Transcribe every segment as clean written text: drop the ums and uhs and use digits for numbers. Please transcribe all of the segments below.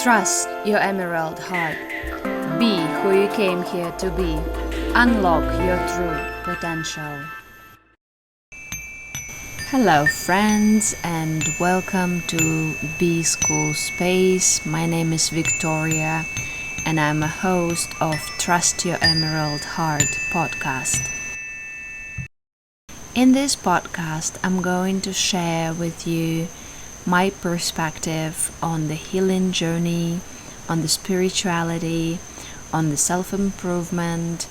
Trust your emerald heart. Be who you came here to be. Unlock your true potential. Hello friends and welcome to B School Space. My name is Victoria and I'm a host of Trust Your Emerald Heart podcast. In this podcast, I'm going to share with you my perspective on the healing journey, on the spirituality, on the self-improvement,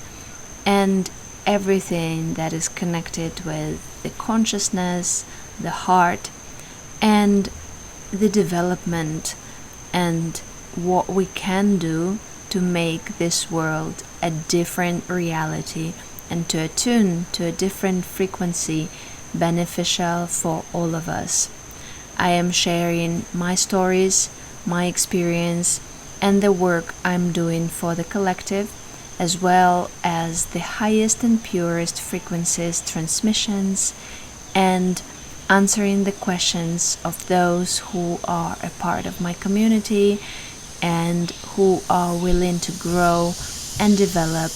and everything that is connected with the consciousness, the heart, and the development, and what we can do to make this world a different reality and to attune to a different frequency beneficial for all of us. I am sharing my stories, my experience, and the work I'm doing for the collective, as well as the highest and purest frequencies transmissions, and answering the questions of those who are a part of my community and who are willing to grow and develop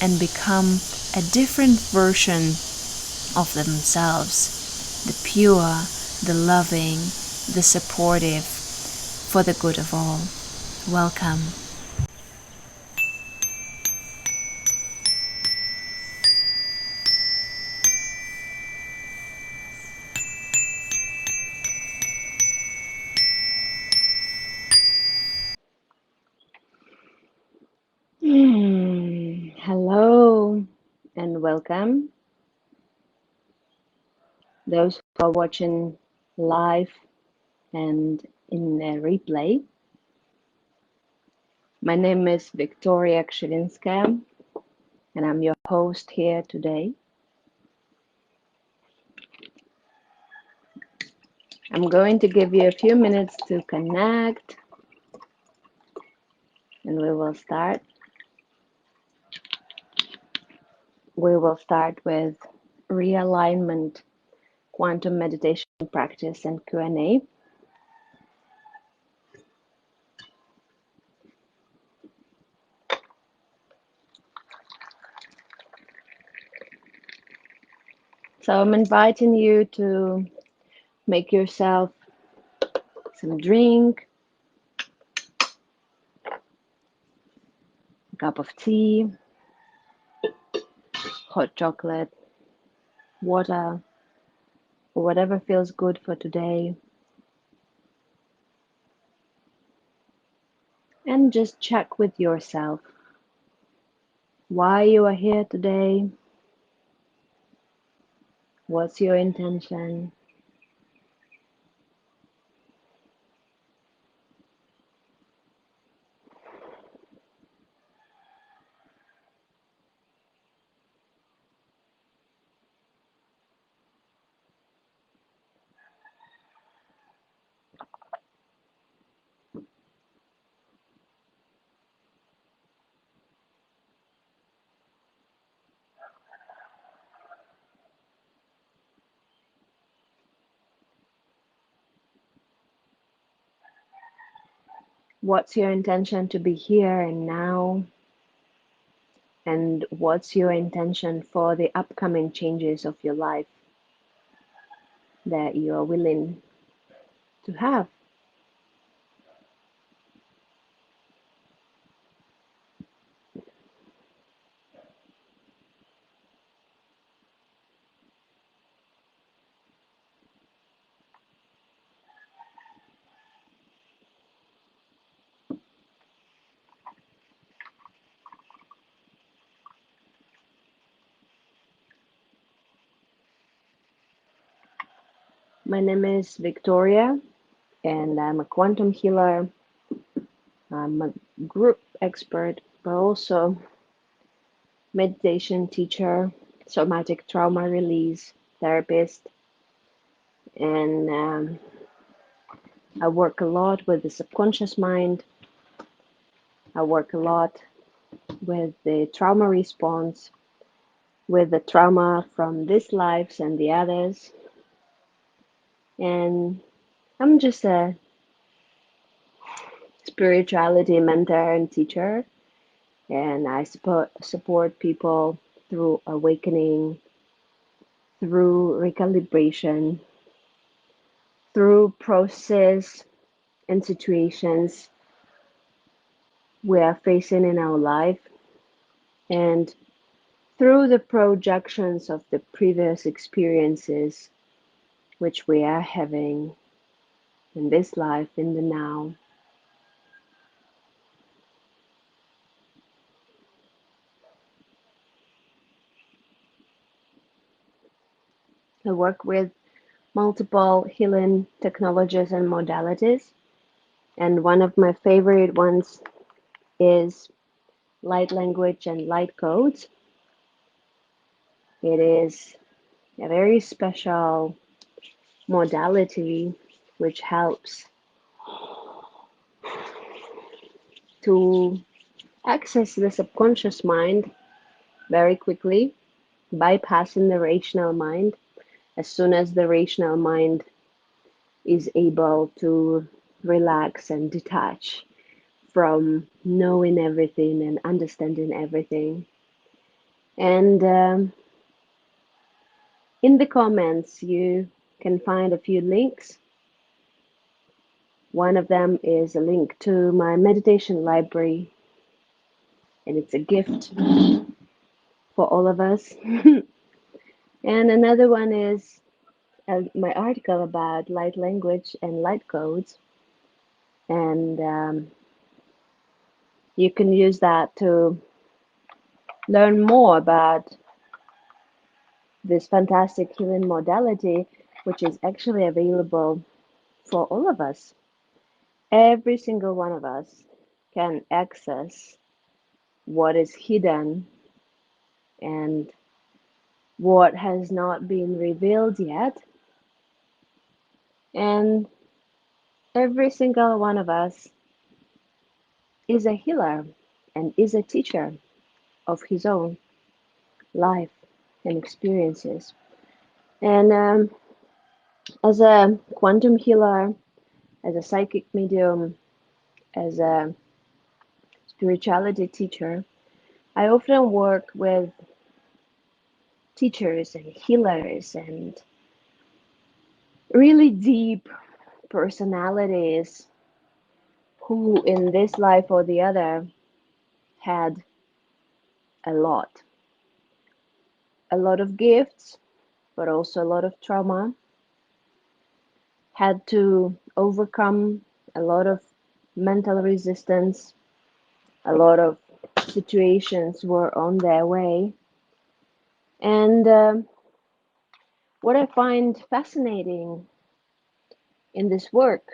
and become a different version of themselves, the pure, the loving, the supportive, for the good of all. Welcome. Hello and welcome. Those who are watching live and in a replay. My name is Victoria Kshirinska and I'm your host here today. I'm going to give you a few minutes to connect and we will start. We will start with realignment, quantum meditation practice and Q&A. So I'm inviting you to make yourself some drink, a cup of tea, hot chocolate, water, or whatever feels good for today. And just check with yourself why you are here today. What's your intention? What's your intention to be here and now? And what's your intention for the upcoming changes of your life that you are willing to have? My name is Victoria and I'm a quantum healer. I'm a group expert, but also meditation teacher, somatic trauma release therapist, and I work a lot with the subconscious mind. I work a lot with the trauma response, with the trauma from this lives and the others. And I'm just a spirituality mentor and teacher, and I support people through awakening, through recalibration, through process and situations we are facing in our life, and through the projections of the previous experiences which we are having in this life, in the now. I work with multiple healing technologies and modalities, and one of my favorite ones is light language and light codes. It is a very special modality which helps to access the subconscious mind very quickly, bypassing the rational mind as soon as the rational mind is able to relax and detach from knowing everything and understanding everything. And in the comments, you can find a few links. One of them is a link to my meditation library, and it's a gift for all of us. And another one is my article about light language and light codes, and you can use that to learn more about this fantastic healing modality, which is actually available for all of us. Every single one of us can access what is hidden and what has not been revealed yet. And every single one of us is a healer and is a teacher of his own life and experiences. And as a quantum healer, as a psychic medium, as a spirituality teacher, I often work with teachers and healers and really deep personalities who, in this life or the other, had a lot. A lot of gifts, but also a lot of trauma, had to overcome a lot of mental resistance, a lot of situations were on their way. And what I find fascinating in this work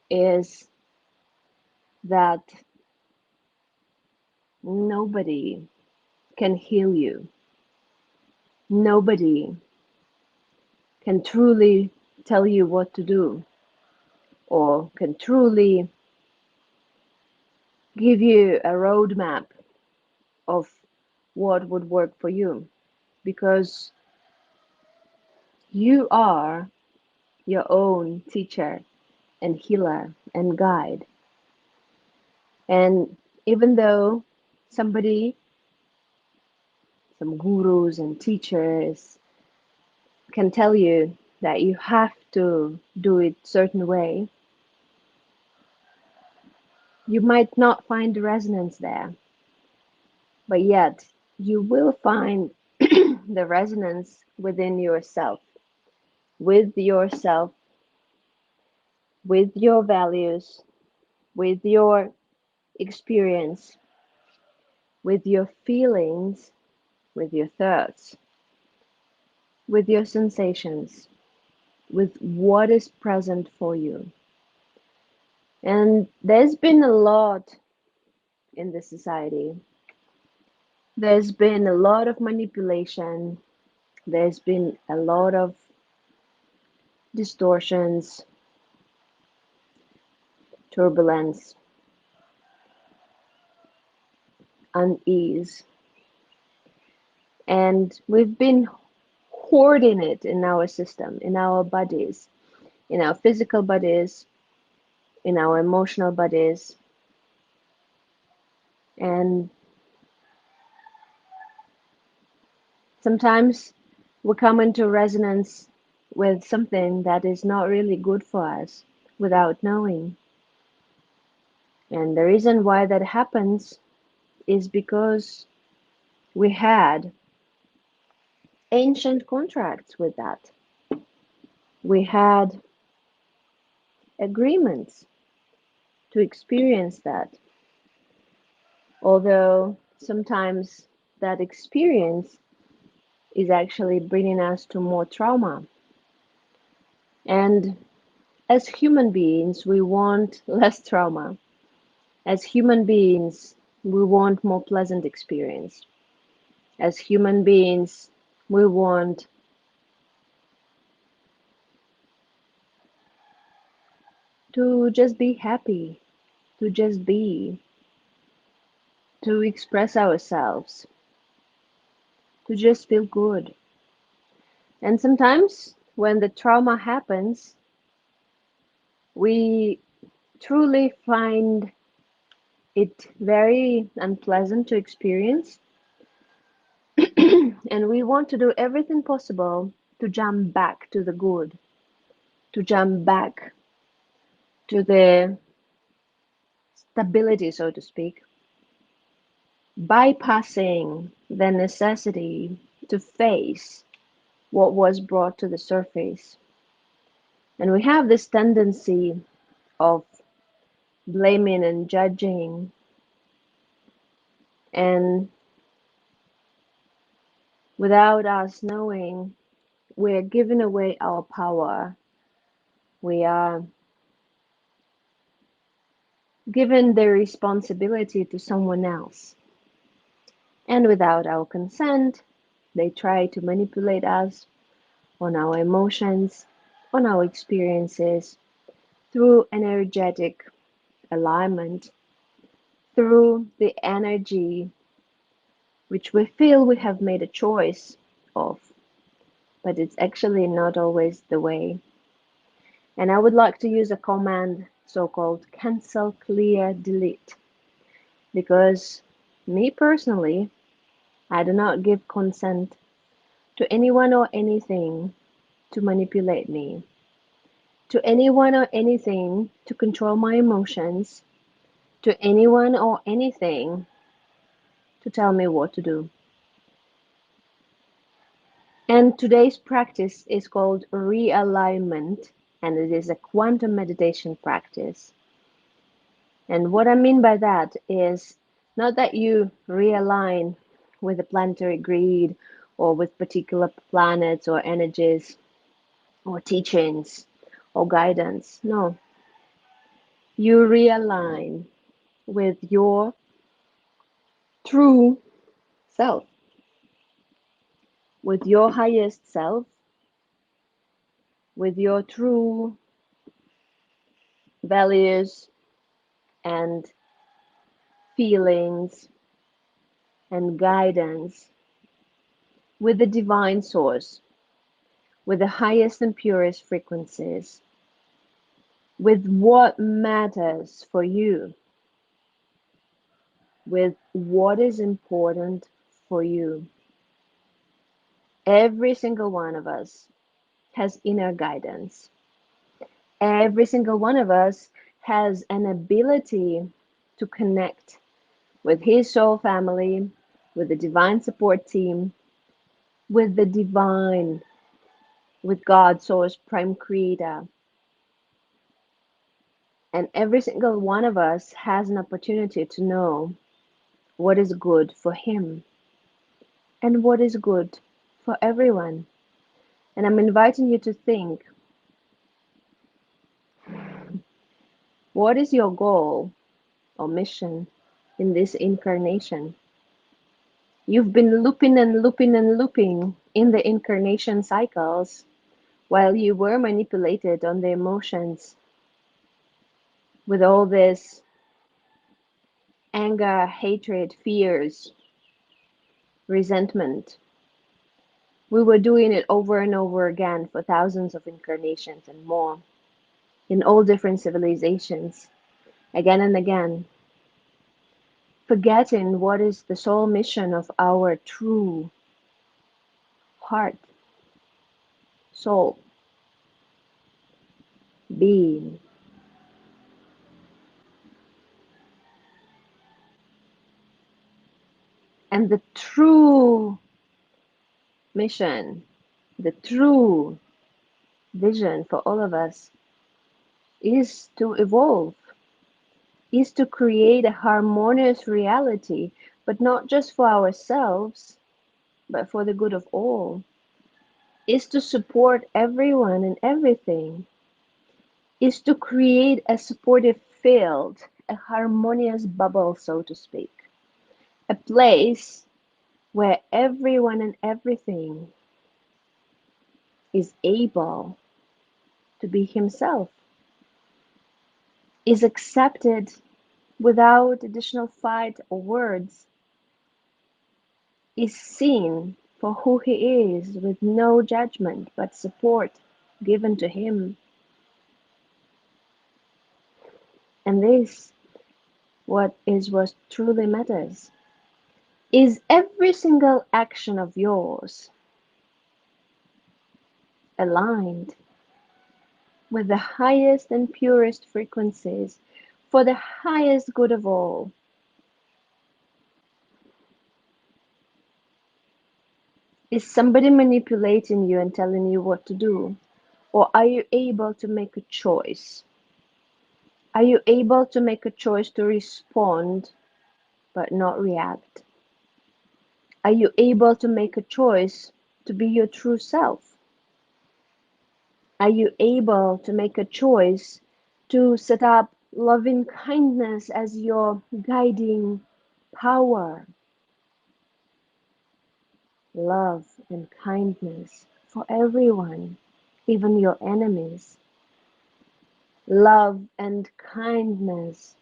is that nobody can heal you. Nobody can truly tell you what to do or can truly give you a roadmap of what would work for you, because you are your own teacher and healer and guide. And even though somebody, some gurus and teachers can tell you that you have to do it certain way, you might not find the resonance there, but yet you will find the resonance within yourself, with yourself, with your values, with your experience, with your feelings, with your thoughts, with your sensations, with what is present for you. And there's been a lot in this society. There's been a lot of manipulation. There's been a lot of distortions, turbulence, unease. And we've been hoarding it in our system, in our bodies, in our physical bodies, in our emotional bodies, And sometimes we come into resonance with something that is not really good for us without knowing. And the reason why that happens is because we had ancient contracts with that. We had agreements to experience that. Although sometimes that experience is actually bringing us to more trauma. And as human beings, we want less trauma. As human beings, we want more pleasant experience. As human beings, we want to just be happy, to just be, to express ourselves, to just feel good. And sometimes when the trauma happens, we truly find it very unpleasant to experience, and we want to do everything possible to jump back to the good, to jump back to the stability, so to speak, bypassing the necessity to face what was brought to the surface. And we have this tendency of blaming and judging, and without us knowing, we're giving away our power. We are giving the responsibility to someone else. And without our consent, they try to manipulate us on our emotions, on our experiences, through energetic alignment, through the energy which we feel we have made a choice of, but it's actually not always the way. And I would like to use a command so called cancel, clear, delete, because me personally, I do not give consent to anyone or anything to manipulate me, to anyone or anything to control my emotions, to anyone or anything to tell me what to do. And today's practice is called realignment, and it is a quantum meditation practice. And what I mean by that is not that you realign with the planetary grid or with particular planets or energies or teachings or guidance. No, you realign with your true self, with your highest self, with your true values and feelings and guidance, with the divine source, with the highest and purest frequencies, with what matters for you, with what is important for you. Every single one of us has inner guidance. Every single one of us has an ability to connect with his soul family, with the divine support team, with the divine, with God, Source, Prime Creator. And every single one of us has an opportunity to know what is good for him and what is good for everyone. And I'm inviting you to think, what is your goal or mission in this incarnation? You've been looping and looping and looping in the incarnation cycles while you were manipulated on the emotions with all this anger, hatred, fears, resentment. We were doing it over and over again for thousands of incarnations and more in all different civilizations, again and again. forgetting what is the sole mission of our true heart, soul, being. And the true mission, the true vision for all of us is to evolve, is to create a harmonious reality, but not just for ourselves, but for the good of all, is to support everyone and everything, is to create a supportive field, a harmonious bubble, so to speak, a place where everyone and everything is able to be himself, is accepted without additional fight or words, is seen for who he is with no judgment but support given to him. And this what truly matters. Is every single action of yours aligned with the highest and purest frequencies for the highest good of all? Is somebody manipulating you and telling you what to do? Or are you able to make a choice? Are you able to make a choice to respond but not react? Are you able to make a choice to be your true self? Are you able to make a choice to set up loving kindness as your guiding power? Love and kindness for everyone, even your enemies. Love and kindness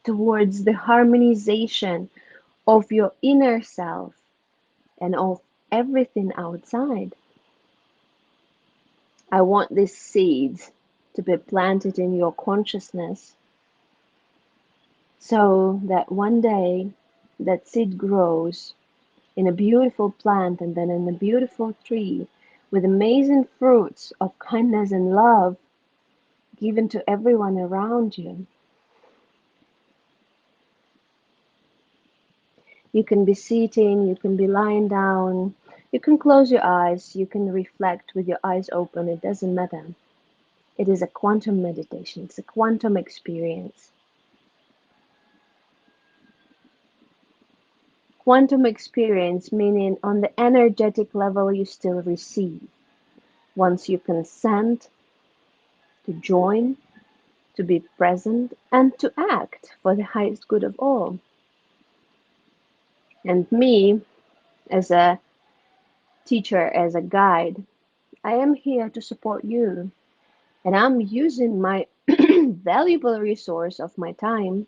towards the harmonization of your inner self and of everything outside. I want these seeds to be planted in your consciousness so that one day that seed grows in a beautiful plant and then in a beautiful tree with amazing fruits of kindness and love given to everyone around you. You can be sitting, you can be lying down, you can close your eyes, you can reflect with your eyes open, it doesn't matter. It is a quantum meditation, it's a quantum experience. Quantum experience meaning on the energetic level you still receive. Once you consent to join, to be present, and to act for the highest good of all. And me, as a teacher, as a guide, I am here to support you. And I'm using my valuable resource of my time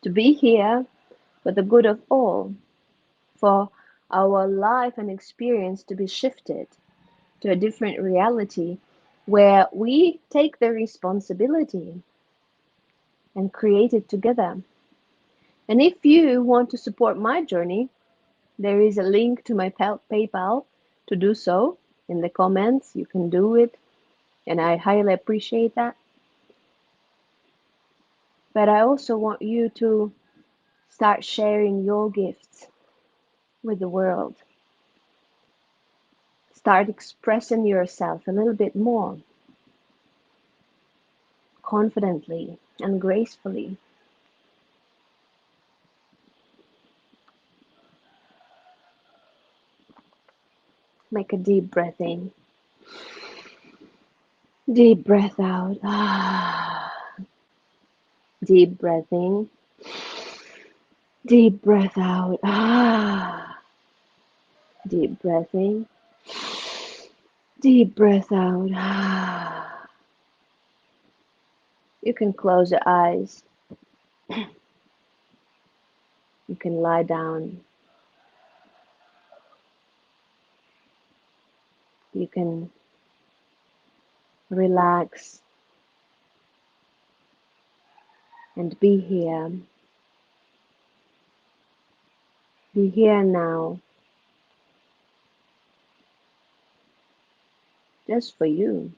to be here for the good of all, for our life and experience to be shifted to a different reality where we take the responsibility and create it together. And if you want to support my journey, there is a link to my PayPal to do so in the comments. You can do it, and I highly appreciate that. But I also want you to start sharing your gifts with the world. Start expressing yourself a little bit more confidently and gracefully. Make a deep breath in, deep breath out. Deep breath in, deep breath out. Deep breath in, deep breath out. You can close your eyes. You can lie down. You can relax. and be here now, just for you.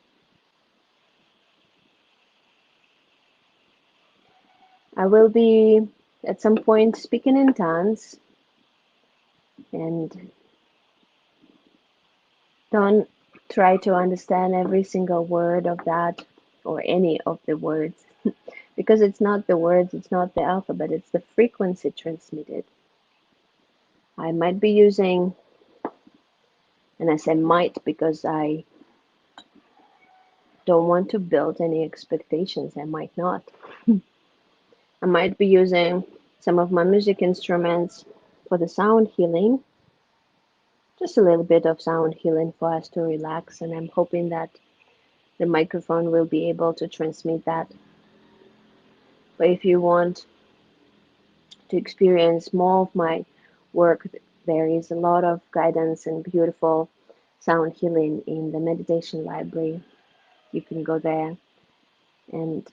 I will be at some point speaking in tongues, and don't try to understand every single word of that or any of the words because it's not the words, it's not the alphabet, it's the frequency transmitted. I might be using, and I say might because I don't want to build any expectations. I might not. I might be using some of my music instruments for the sound healing, just a little bit of sound healing for us to relax, and I'm hoping that the microphone will be able to transmit that. But if you want to experience more of my work, there is a lot of guidance and beautiful sound healing in the meditation library. You can go there and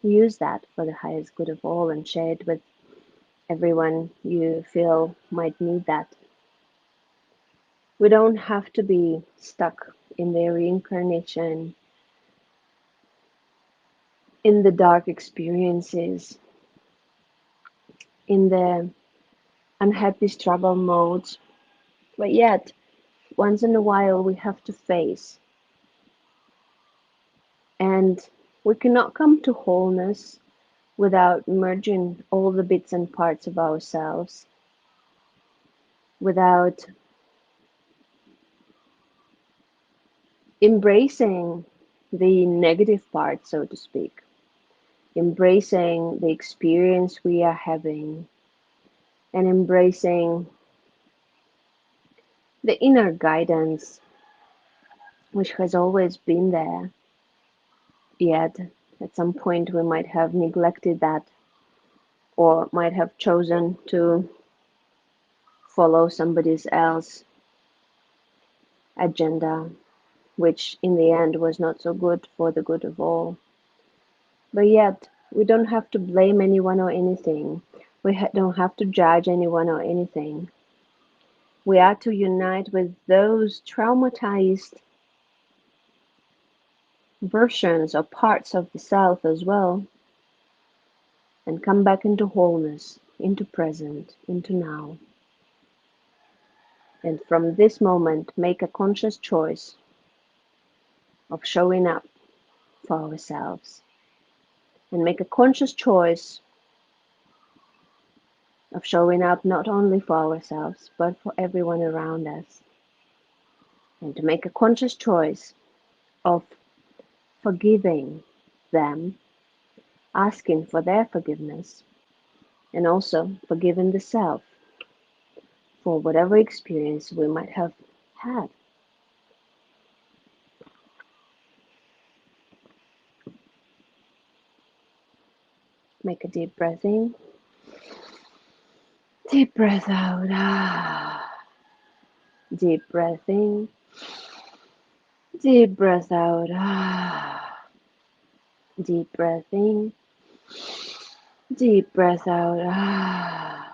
use that for the highest good of all and share it with everyone you feel might need that. We don't have to be stuck in the reincarnation, in the dark experiences, in the unhappy struggle modes, but yet once in a while we have to face, and we cannot come to wholeness without merging all the bits and parts of ourselves, without embracing the negative part, so to speak, embracing the experience we are having, and embracing the inner guidance which has always been there. Yet, at some point, we might have neglected that or might have chosen to follow somebody else's agenda, which in the end was not so good for the good of all. But yet, we don't have to blame anyone or anything. We don't have to judge anyone or anything. We are to unite with those traumatized versions or parts of the self as well, and come back into wholeness, into present, into now. And from this moment, make a conscious choice of showing up for ourselves. And make a conscious choice of showing up not only for ourselves, but for everyone around us. And to make a conscious choice of forgiving them, asking for their forgiveness, and also forgiving the self for whatever experience we might have had. Make a deep breath in, deep breath out. Deep breath in, deep breath out. Deep breath in, deep breath out.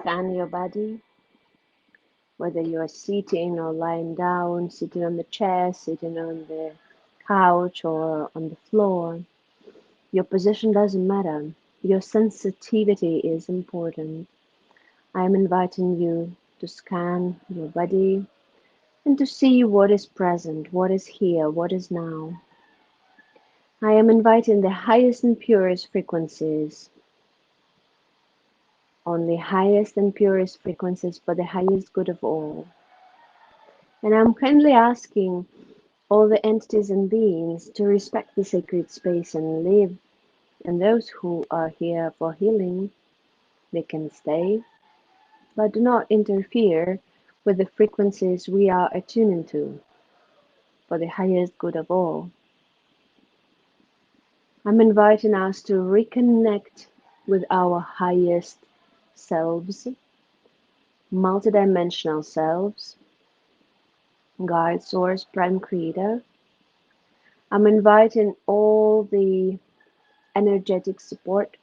Scan your body, whether you are sitting or lying down, sitting on the chair, sitting on the couch, or on the floor. Your position doesn't matter. Your sensitivity is important. I am inviting you to scan your body and to see what is present, what is here, what is now. I am inviting the highest and purest frequencies, only highest and purest frequencies for the highest good of all. And I'm kindly asking all the entities and beings to respect the sacred space and live. And those who are here for healing, they can stay, but do not interfere with the frequencies we are attuning to for the highest good of all. I'm inviting us to reconnect with our highest selves, multidimensional selves, God, Source, Prime Creator. I'm inviting all the energetic support,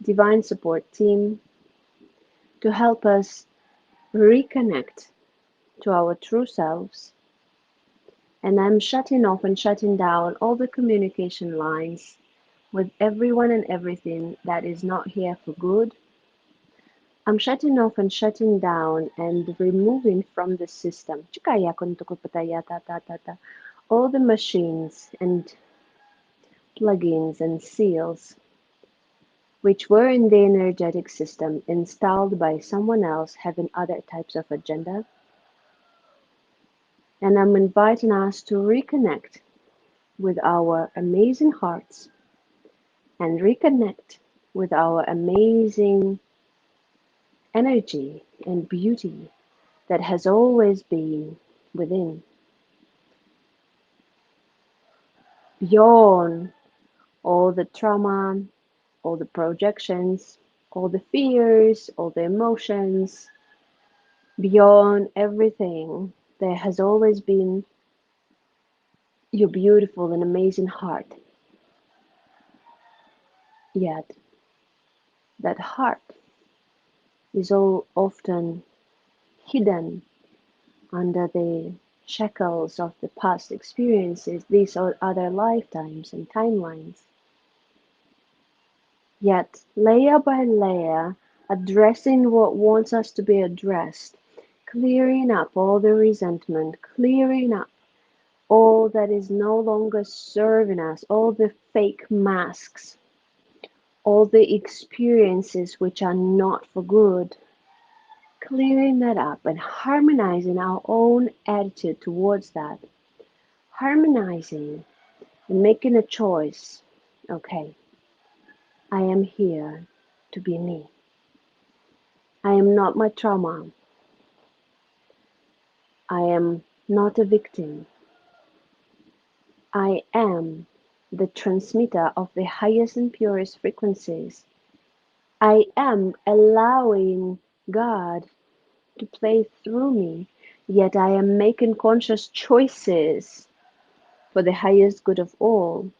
divine support team to help us reconnect to our true selves. And I'm shutting off and shutting down all the communication lines with everyone and everything that is not here for good. I'm shutting off and shutting down and removing from the system all the machines and plugins and seals which were in the energetic system installed by someone else having other types of agenda. And I'm inviting us to reconnect with our amazing hearts and reconnect with our amazing energy and beauty that has always been within, beyond all the trauma, all the projections, all the fears, all the emotions, beyond everything. There has always been your beautiful and amazing heart. Yet, that heart is all often hidden under the shackles of the past experiences, these are other lifetimes and timelines. Yet, layer by layer, addressing what wants us to be addressed, clearing up all the resentment, clearing up all that is no longer serving us, all the fake masks, all the experiences which are not for good, clearing that up and harmonizing our own attitude towards that, harmonizing and making a choice. Okay, I am here to be me. I am not my trauma. I am not a victim. I am the transmitter of the highest and purest frequencies. I am allowing God to play through me, yet I am making conscious choices for the highest good of all.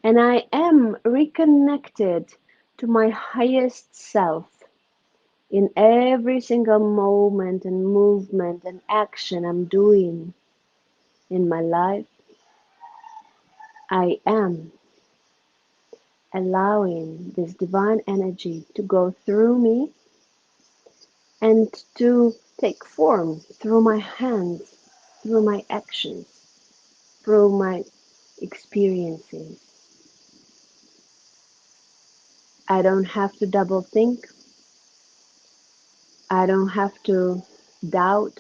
And I am reconnected to my highest self in every single moment and movement and action I'm doing in my life. I am allowing this divine energy to go through me and to take form through my hands, through my actions, through my experiences. I don't have to double think. I don't have to doubt.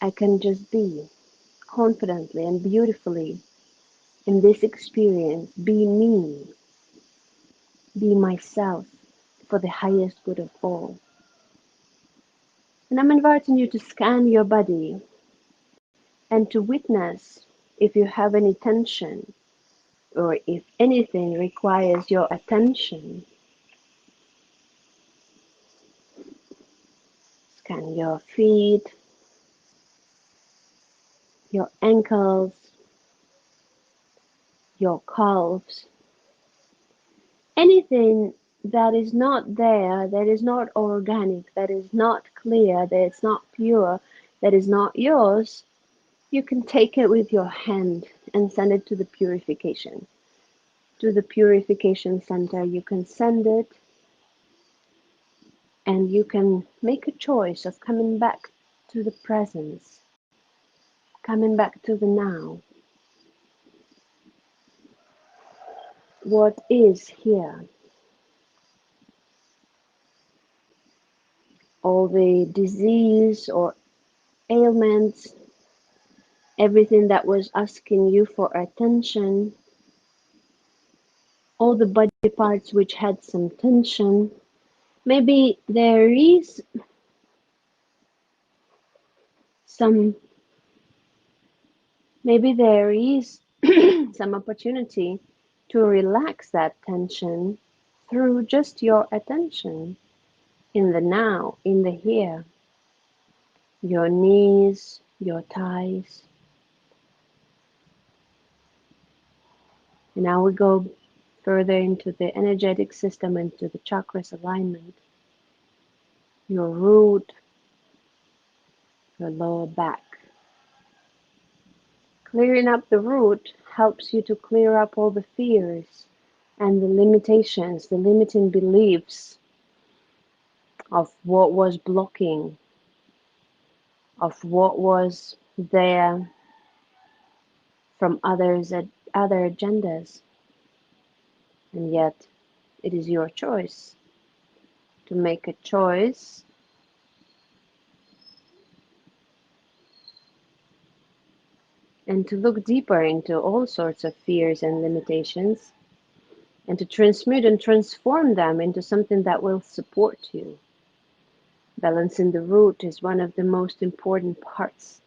I can just be confidently and beautifully in this experience, be me, be myself for the highest good of all. And I'm inviting you to scan your body and to witness if you have any tension or if anything requires your attention. Scan your feet, your ankles, your calves, anything that is not there, that is not organic, that is not clear, that is not pure, that is not yours, you can take it with your hand and send it to the purification. to the purification center. You can send it, and you can make a choice of coming back to the presence, coming back to the now. What is here? All the disease or ailments, everything that was asking you for attention, all the body parts which had some tension. Maybe there is some, maybe there is some opportunity to relax that tension through just your attention in the now, in the here, your knees, your thighs. And now we go further into the energetic system, into the chakras alignment, your root, your lower back. Clearing up the root helps you to clear up all the fears and the limitations, the limiting beliefs of what was blocking, of what was there from others at other agendas. And yet it is your choice to make a choice and to look deeper into all sorts of fears and limitations and to transmute and transform them into something that will support you. Balancing the root is one of the most important parts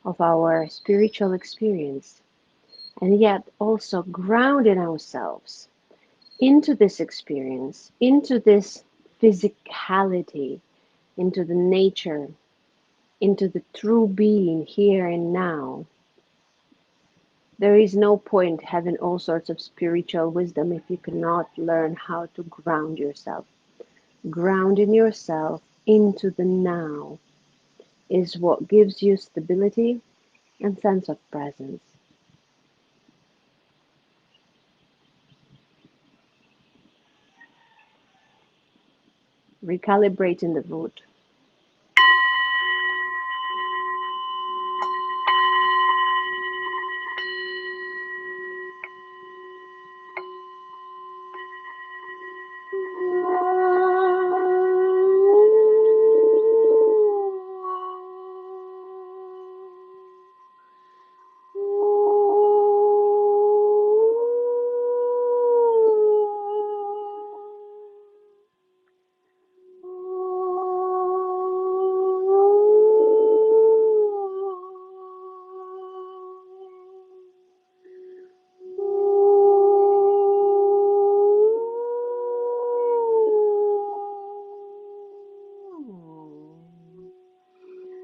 of our spiritual experience, and yet also grounding ourselves into this experience, into this physicality, into the nature, into the true being here and now. There is no point having all sorts of spiritual wisdom if you cannot learn how to ground yourself. Grounding yourself into the now is what gives you stability and sense of presence. Recalibrating the root.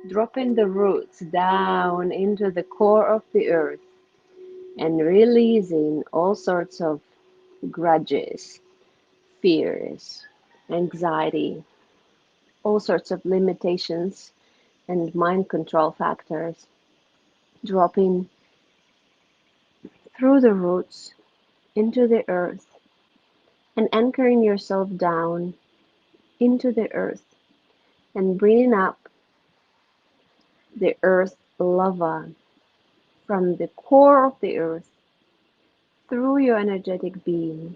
Dropping the roots down into the core of the earth and releasing all sorts of grudges, fears, anxiety, all sorts of limitations and mind control factors. Dropping through the roots into the earth and anchoring yourself down into the earth and bringing up the earth lava from the core of the earth through your energetic being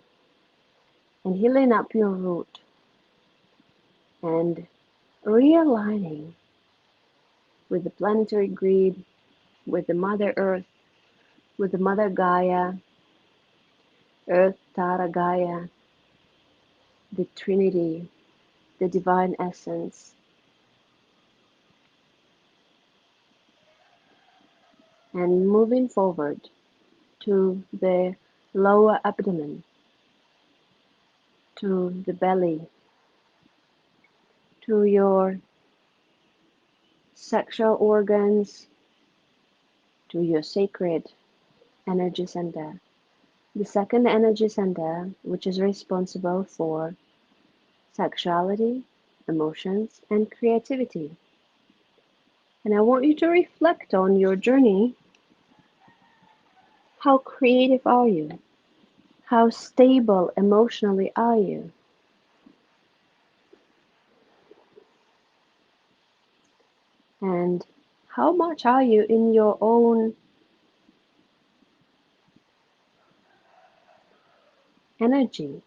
and healing up your root and realigning with the planetary grid, with the Mother Earth, with the Mother Gaia, Earth, Tara, Gaia, the Trinity, the Divine Essence, and moving forward to the lower abdomen, to the belly, to your sexual organs, to your sacred energy center. The second energy center, which is responsible for sexuality, emotions, and creativity. And I want you to reflect on your journey. How creative are you? How stable emotionally are you? And how much are you in your own energy?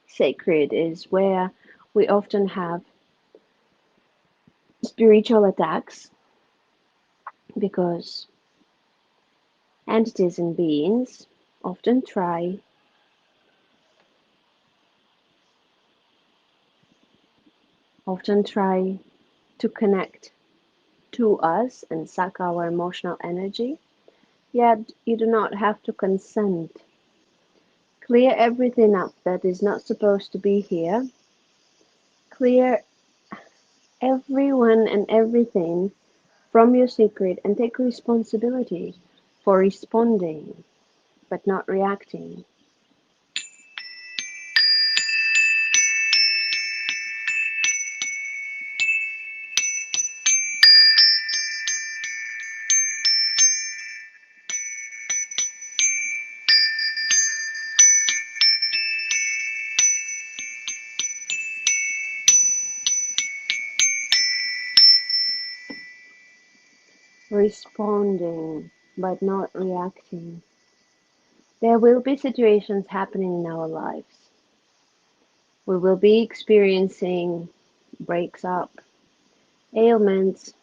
Sacred is where we often have spiritual attacks because entities and beings often try to connect to us and suck our emotional energy, yet you do not have to consent. Clear everything up that is not supposed to be here. Clear everyone and everything from your secret and take responsibility for responding but not reacting. Responding but not reacting. There will be situations happening in our lives. We will be experiencing breaks up, ailments,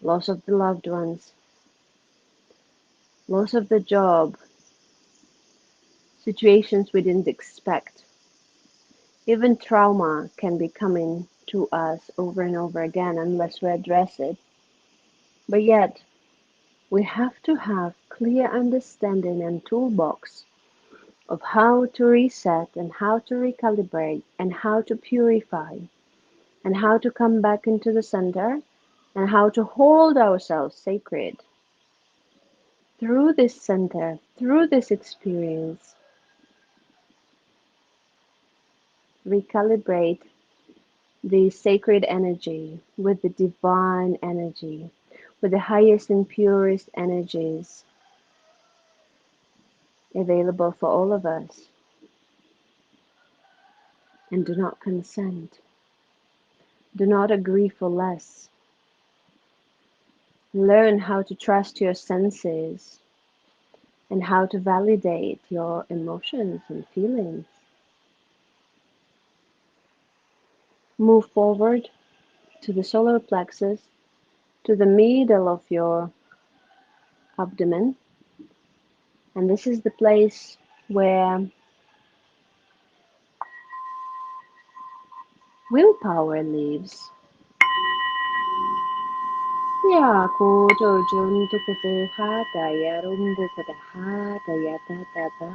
loss of the loved ones, loss of the job, situations we didn't expect. Even trauma can be coming to us over and over again unless we address it. But yet, we have to have clear understanding and toolbox of how to reset and how to recalibrate and how to purify and how to come back into the center and how to hold ourselves sacred through this center, through this experience. Recalibrate the sacred energy with the divine energy, with the highest and purest energies available for all of us. And do not consent. Do not agree for less. Learn how to trust your senses and how to validate your emotions and feelings. Move forward to the solar plexus, to the middle of your abdomen. And this is the place where willpower lives. Ya ko to jun to ko ha ta ya rum bu ko ha ta ya ta.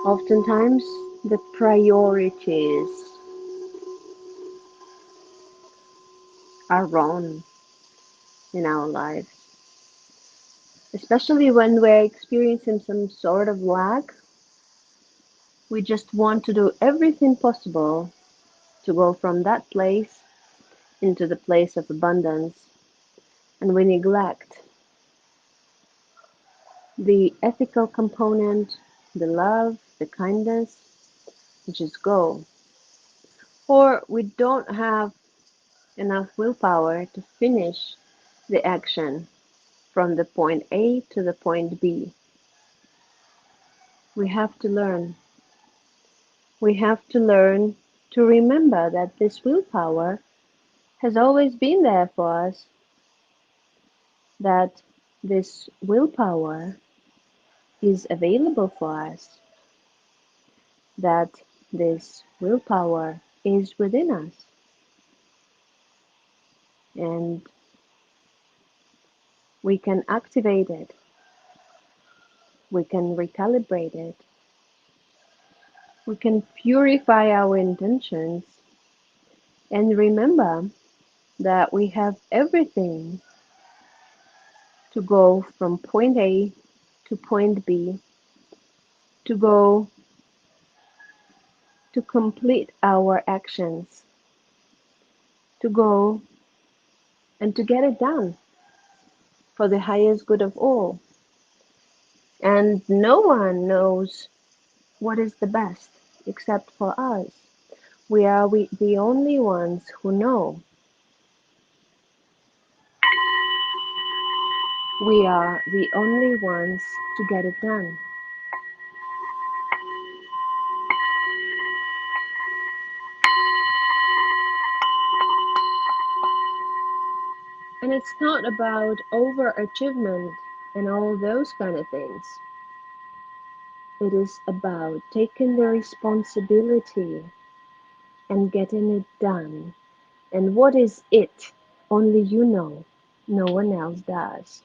Oftentimes the priorities are wrong in our lives, especially when we're experiencing some sort of lack. We just want to do everything possible to go from that place into the place of abundance, and we neglect the ethical component, the love, the kindness, which is go. Or we don't have enough willpower to finish the action from the point A to the point B. We have to learn. We have to learn to remember that this willpower has always been there for us, that this willpower is available for us, that this willpower is within us. And we can activate it, we can recalibrate it, we can purify our intentions, and remember that we have everything to go from point A to point B, to go to complete our actions, to go and to get it done for the highest good of all. And no one knows what is the best except for us. We are the only ones who know. We are the only ones to get it done. And it's not about overachievement and all those kind of things. It is about taking the responsibility and getting it done. And what is it? Only you know. No one else does.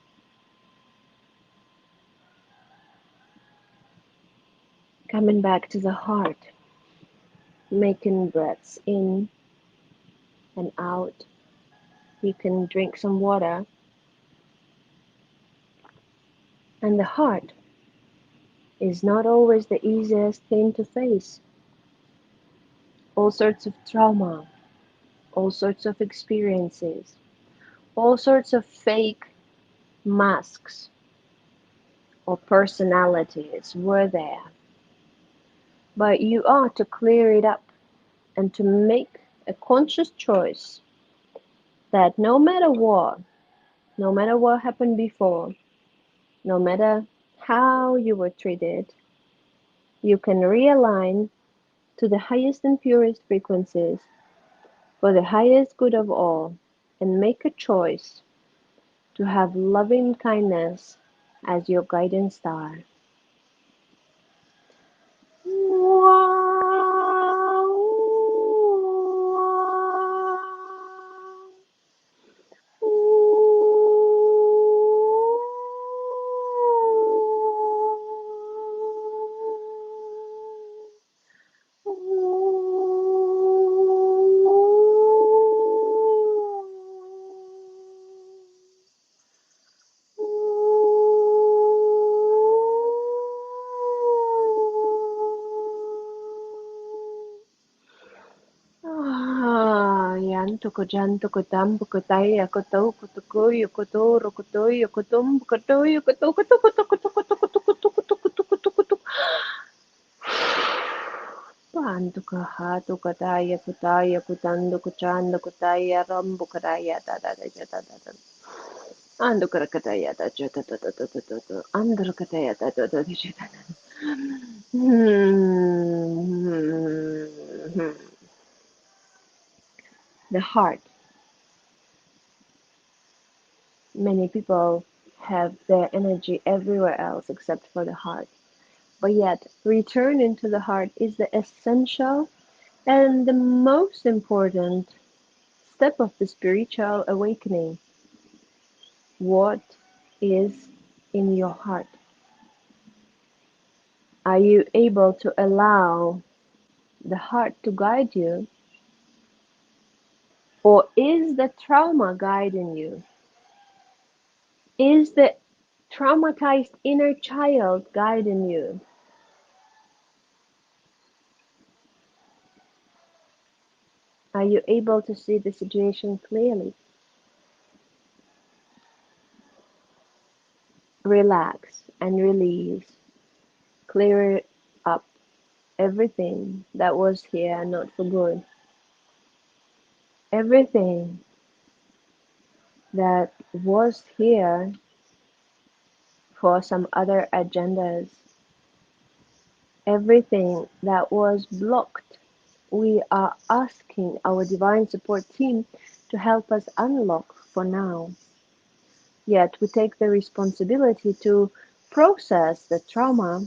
Coming back to the heart, making breaths in and out. You can drink some water. And the heart is not always the easiest thing to face. All sorts of trauma, all sorts of experiences, all sorts of fake masks or personalities were there. But you are to clear it up and to make a conscious choice that no matter what happened before, no matter how you were treated, you can realign to the highest and purest frequencies for the highest good of all and make a choice to have loving kindness as your guiding star. Yanto ko janto ko tambo ko taya ko to ko to koyo ko toro ko toyo ko tombo ko toyo ko to ko to ko to ko to ko to ko to ko to ko to ko to ko to Panto ko hato ko taya ko tando ko chando ko taya rambo ko taya da da da da da da ando ko ka taya da da da da da da da da ando ko taya da da da da da the heart. Many people have their energy everywhere else except for the heart. But yet, returning to the heart is the essential and the most important step of the spiritual awakening. What is in your heart? Are you able to allow the heart to guide you? Or is the trauma guiding you? Is the traumatized inner child guiding you? Are you able to see the situation clearly? Relax and release. Clear up everything that was here not for good. Everything that was here for some other agendas. Everything that was blocked. We are asking our divine support team to help us unlock for now. Yet we take the responsibility to process the trauma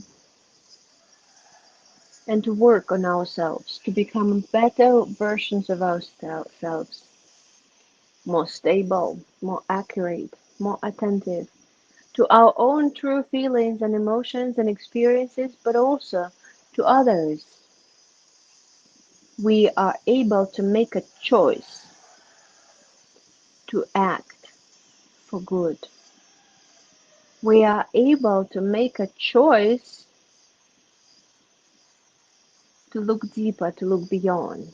and to work on ourselves, to become better versions of ourselves, more stable, more accurate, more attentive to our own true feelings and emotions and experiences, but also to others. We are able to make a choice to act for good. we are able to make a choice to look deeper, to look beyond.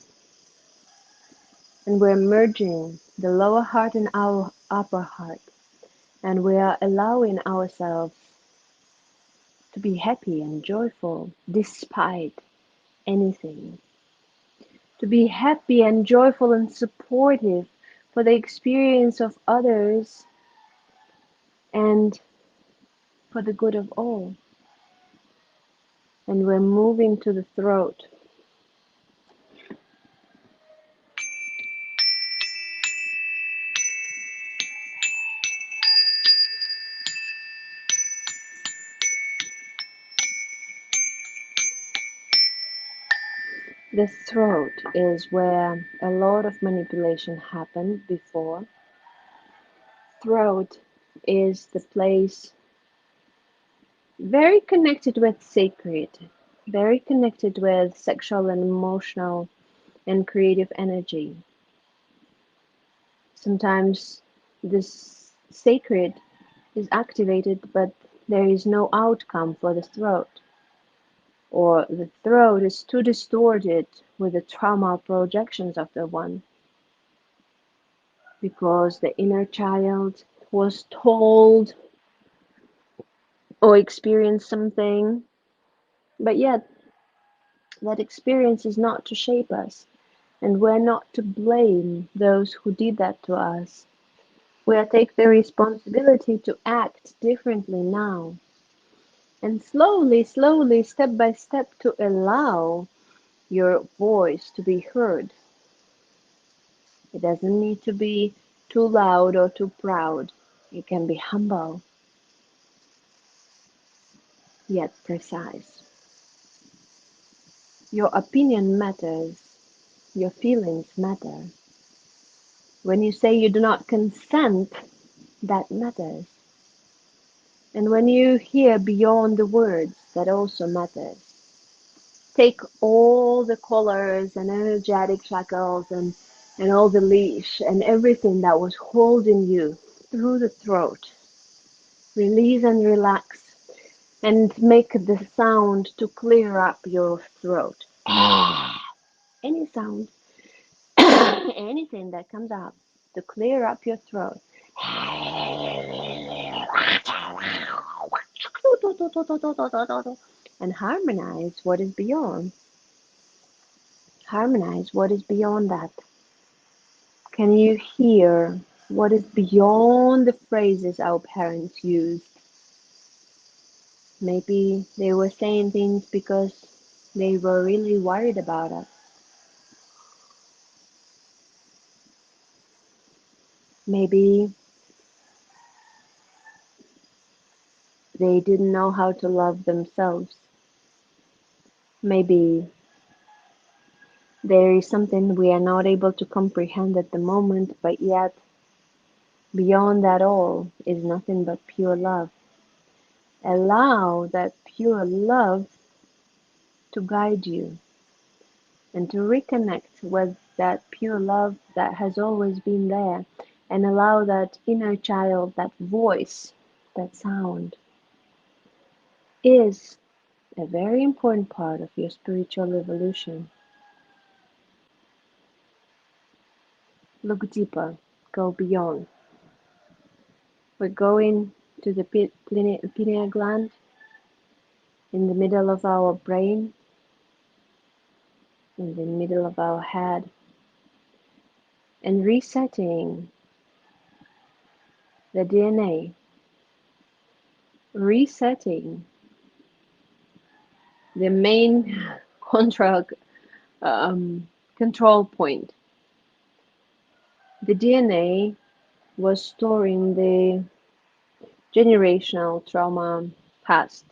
And we're merging the lower heart and our upper heart. And we are allowing ourselves to be happy and joyful despite anything. To be happy and joyful and supportive for the experience of others and for the good of all. And we're moving to the throat. The throat is where a lot of manipulation happened before. Throat is the place very connected with sacred, very connected with sexual and emotional and creative energy. Sometimes this sacred is activated, but there is no outcome for the throat, or the throat is too distorted with the trauma projections of the one, because the inner child was told or experienced something, but yet that experience is not to shape us, and we're not to blame those who did that to us. We take the responsibility to act differently now, and slowly, step by step, to allow your voice to be heard. It doesn't need to be too loud or too proud. It can be humble, yet precise. Your opinion matters. Your feelings matter. When you say you do not consent, that matters. And when you hear beyond the words, that also matters. Take all the collars and energetic shackles and all the leash and everything that was holding you through the throat. Release and relax and make the sound to clear up your throat. Any sound, anything that comes up to clear up your throat. And harmonize what is beyond. Harmonize what is beyond that. Can you hear what is beyond the phrases our parents used? Maybe they were saying things because they were really worried about us. Maybe they didn't know how to love themselves. Maybe there is something we are not able to comprehend at the moment, but yet beyond that all is nothing but pure love. Allow that pure love to guide you and to reconnect with that pure love that has always been there, and allow that inner child, that voice, that sound is a very important part of your spiritual evolution. Look deeper, go beyond. We're going to the pineal gland in the middle of our brain, in the middle of our head, and resetting the DNA, resetting the main control control point. The DNA was storing the generational trauma passed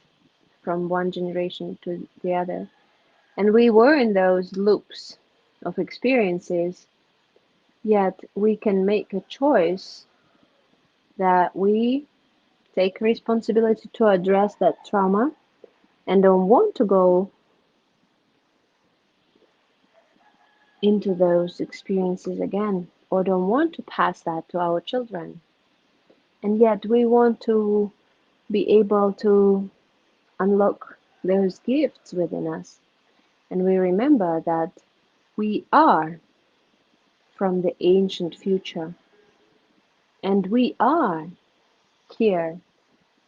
from one generation to the other. And we were in those loops of experiences, yet we can make a choice that we take responsibility to address that trauma and don't want to go into those experiences again, or don't want to pass that to our children. And yet we want to be able to unlock those gifts within us. And we remember that we are from the ancient future, and we are here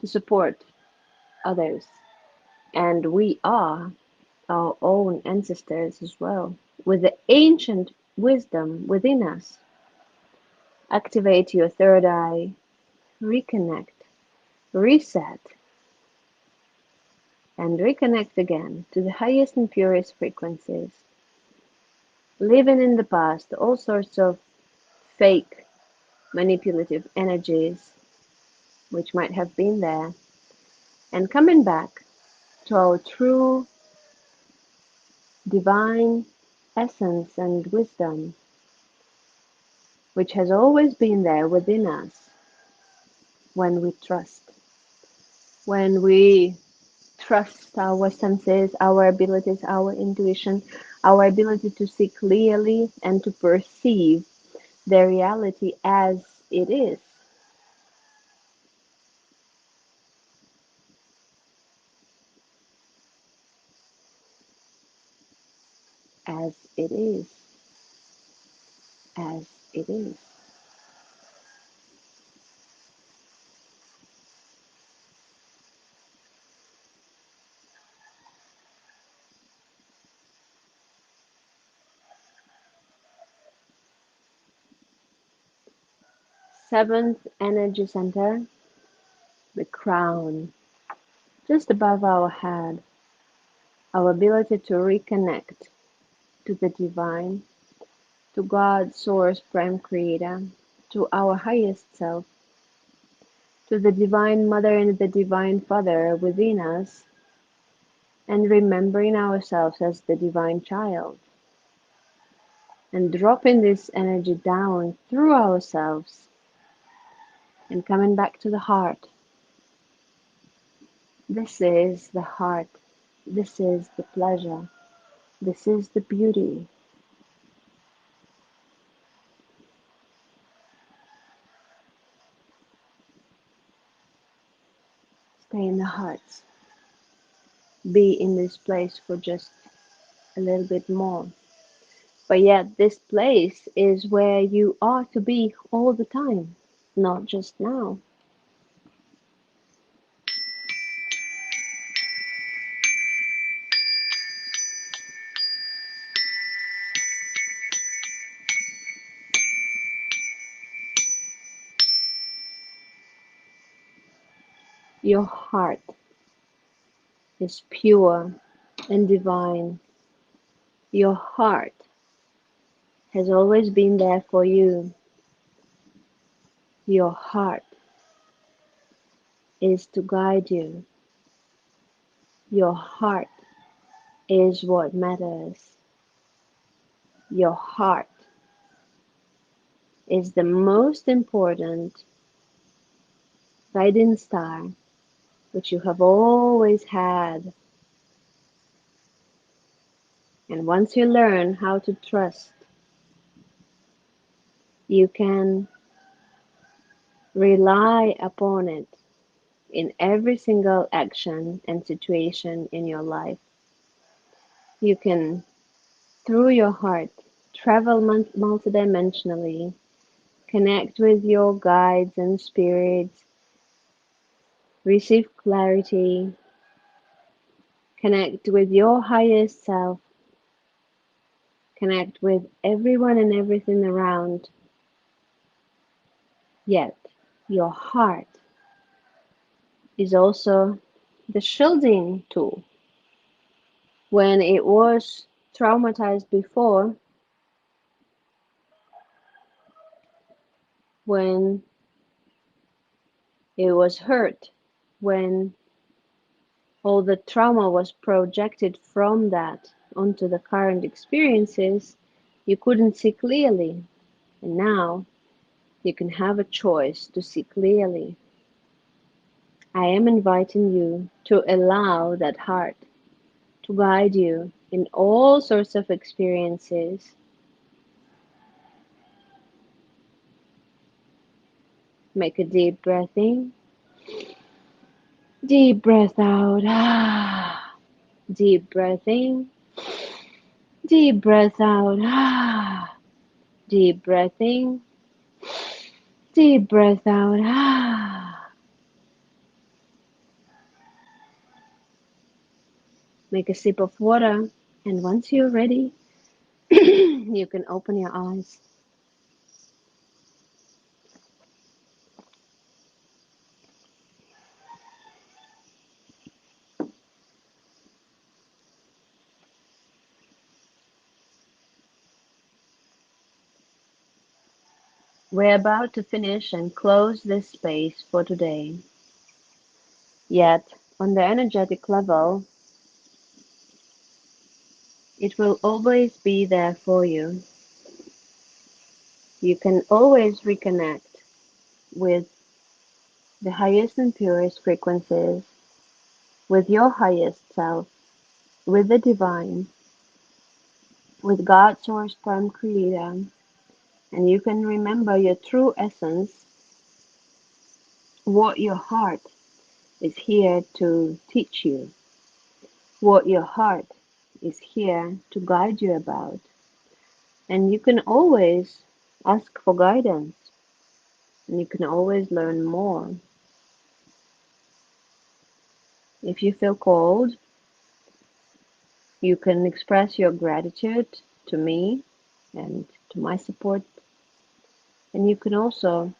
to support others, and we are our own ancestors as well, with the ancient wisdom within us. Activate your third eye, reconnect, reset, and reconnect again to the highest and purest frequencies. Living in the past, all sorts of fake, manipulative energies which might have been there, and coming back to our true divine essence and wisdom, which has always been there within us when we trust. When we trust our senses, our abilities, our intuition, our ability to see clearly and to perceive the reality as it is, as it is, as it is. Seventh energy center, the crown, just above our head, our ability to reconnect to the divine, to God, Source, Prime Creator, to our highest self, to the Divine Mother and the Divine Father within us, and remembering ourselves as the Divine Child, and dropping this energy down through ourselves and coming back to the heart. This is the heart. This is the pleasure. This is the beauty. Stay in the heart. Be in this place for just a little bit more. But yet, this place is where you are to be all the time, not just now. Your heart is pure and divine. Your heart has always been there for you. Your heart is to guide you. Your heart is what matters. Your heart is the most important guiding star which you have always had. And once you learn how to trust, you can rely upon it in every single action and situation in your life. You can, through your heart, travel multidimensionally, connect with your guides and spirits, receive clarity, connect with your highest self, connect with everyone and everything around. Yet, your heart is also the shielding tool. When it was traumatized before, when it was hurt, when all the trauma was projected from that onto the current experiences, you couldn't see clearly. And now you can have a choice to see clearly. I am inviting you to allow that heart to guide you in all sorts of experiences. Make a deep breath in Deep breath out. Ah. Deep breath in. Deep breath out. Ah. Deep breath in. Deep breath out. Ah. Make a sip of water, and once you're ready, you can open your eyes. We're about to finish and close this space for today. Yet, on the energetic level, it will always be there for you. You can always reconnect with the highest and purest frequencies, with your highest self, with the divine, with God, Source, Prime Creator, and you can remember your true essence, what your heart is here to teach you, what your heart is here to guide you about. And you can always ask for guidance, and you can always learn more. If you feel called, you can express your gratitude to me and to my support, and you can also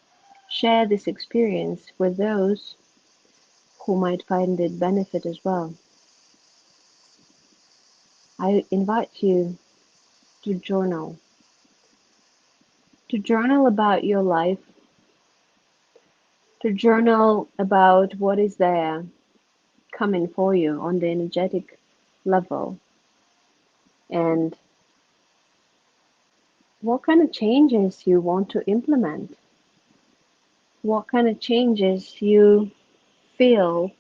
share this experience with those who might find it benefit as well. I invite you to journal about your life, to journal about what is there coming for you on the energetic level, and what kind of changes you want to implement, what kind of changes you feel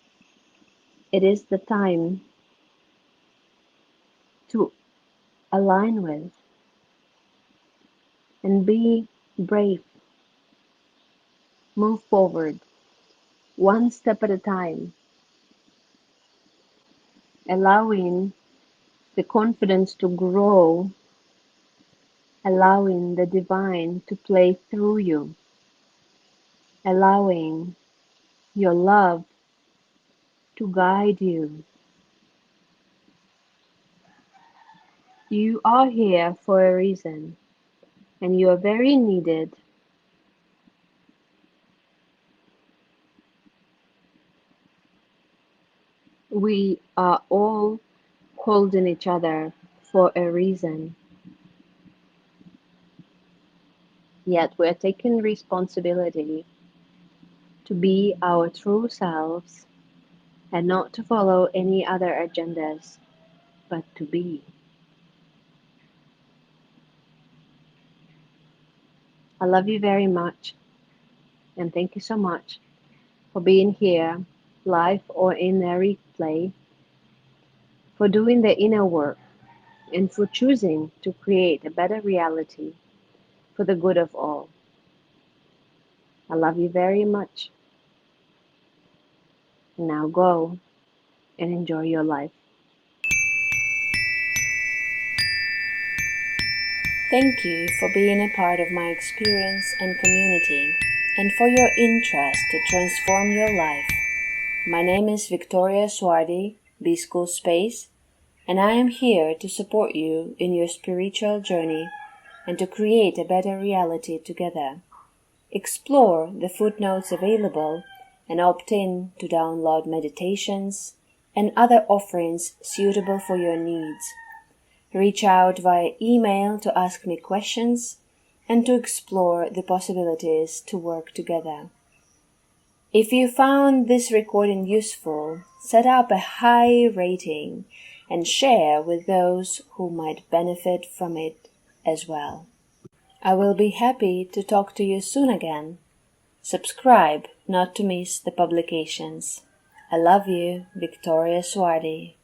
it is the time to align with, and be brave. Move forward, one step at a time, allowing the confidence to grow, allowing the divine to play through you, allowing your love to guide you. You are here for a reason, and you are very needed. We are all holding each other for a reason, yet we're taking responsibility to be our true selves and not to follow any other agendas, but to be. I love you very much, and thank you so much for being here, live or in a replay, for doing the inner work, and for choosing to create a better reality for the good of all. I love you very much. Now go and enjoy your life. Thank you for being a part of my experience and community, and for your interest to transform your life. My name is Victoria Swardi, B-School Space, and I am here to support you in your spiritual journey and to create a better reality together. Explore the footnotes available and opt in to download meditations and other offerings suitable for your needs. Reach out via email to ask me questions and to explore the possibilities to work together. If you found this recording useful, set up a high rating and share with those who might benefit from it as well. I will be happy to talk to you soon again. Subscribe not to miss the publications. I love you, Victoria Swardi.